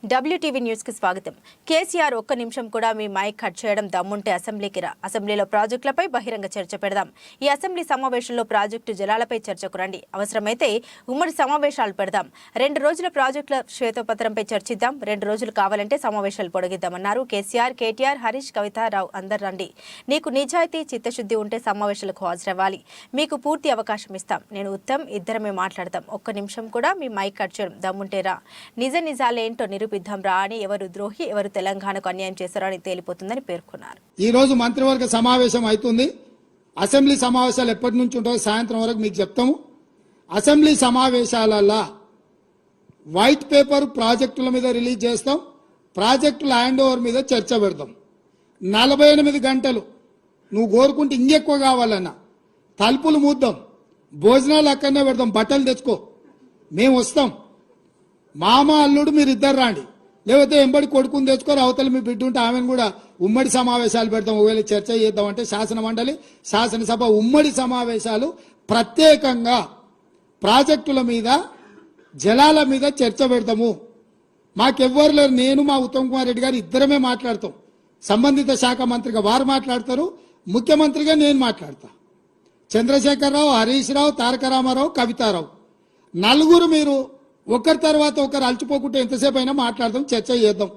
WTV news కి స్వాగతం. కేసీఆర్ ఒక్క నిమిషం కూడా మీ మైక్ కట్ చేయడం దమ్ముంటే అసెంబ్లీకి రా. అసెంబ్లీలో ప్రాజెక్టులపై బహిరంగ చర్చ పెడదాం. ఈ అసెంబ్లీ సమావేశంలో ప్రాజెక్టు జలాలపై చర్చకు రండి. అవసరమైతే ఉమ్మడి సమావేశాలు పెడదాం. 2 రోజుల ప్రాజెక్టుల శ్వేతపత్రంపై చర్చిద్దాం. 2 రోజులు కావాలంటే సమావేశాలు పొడిగిద్దామన్నారు కేసీఆర్. కేటీఆర్, హరీష్, కవితారావు అందరు రండి. నీకు నిజాయితీ, చిత్తశుద్ధి ఉంటే సమావేశాలకు హాజరవ్వాలి. మీకు పూర్తి అవకాశం ఇస్తాం. నేను ఉత్తమ్ ఇద్దరమే మాట్లాడతాం. ఒక్క నిమిషం కూడా మీ మైక్ కట్ చేయడం దమ్ముంటే రా. నిజాలేంటో నిరూపిద్దాం రా అని ఎవరు ద్రోహి, ఎవరు తెలంగాణకు అన్యాయం చేశారో అని తేలిపోతుందని పేర్కొన్నారు. ఈ రోజు మంత్రివర్గ సమావేశం అవుతుంది. అసెంబ్లీ సమావేశాలు ఎప్పటి నుంచి ఉంటాయో సాయంత్రం వరకు మీకు చెప్తాము. అసెంబ్లీ సమావేశాలలో వైట్ పేపర్ ప్రాజెక్టుల మీద రిలీజ్ చేస్తాం. ప్రాజెక్టుల హ్యాండ్ ఓవర్ మీద చర్చ పెడతాం. 48 గంటలు నువ్వు కోరుకుంటే ఇంకెక్కువ కావాలన్నా తలుపులు మూద్దాం, భోజనాలు అక్కడనే పెడతాం, బట్టలు తెచ్చుకో, మేము వస్తాం. మామ అల్లుడు మీరు ఇద్దరు రాండి, లేకపోతే ఎంబడి కొడుకుని తెచ్చుకోరు, అవతల మీ బిడ్డ ఉంటే ఆమెను కూడా ఉమ్మడి సమావేశాలు పెడతాం. ఒకవేళ చర్చ చేద్దామంటే శాసన మండలి, శాసనసభ ఉమ్మడి సమావేశాలు ప్రత్యేకంగా ప్రాజెక్టుల మీద, జలాల మీద చర్చ పెడతాము. మాకెవ్వరు లేరు. నేను మా ఉత్తమ్ కుమార్ రెడ్డి గారు ఇద్దరమే మాట్లాడతాం. సంబంధిత శాఖ మంత్రిగా వారు మాట్లాడతారు, ముఖ్యమంత్రిగా నేను మాట్లాడతా. చంద్రశేఖరరావు, హరీష్ రావు, తారక రామారావు, కవితారావు నలుగురు మీరు ఒకరి తర్వాత ఒకరు అలచిపోకుంటే ఎంతసేపు అయినా మాట్లాడదాం, చర్చ చేద్దాం.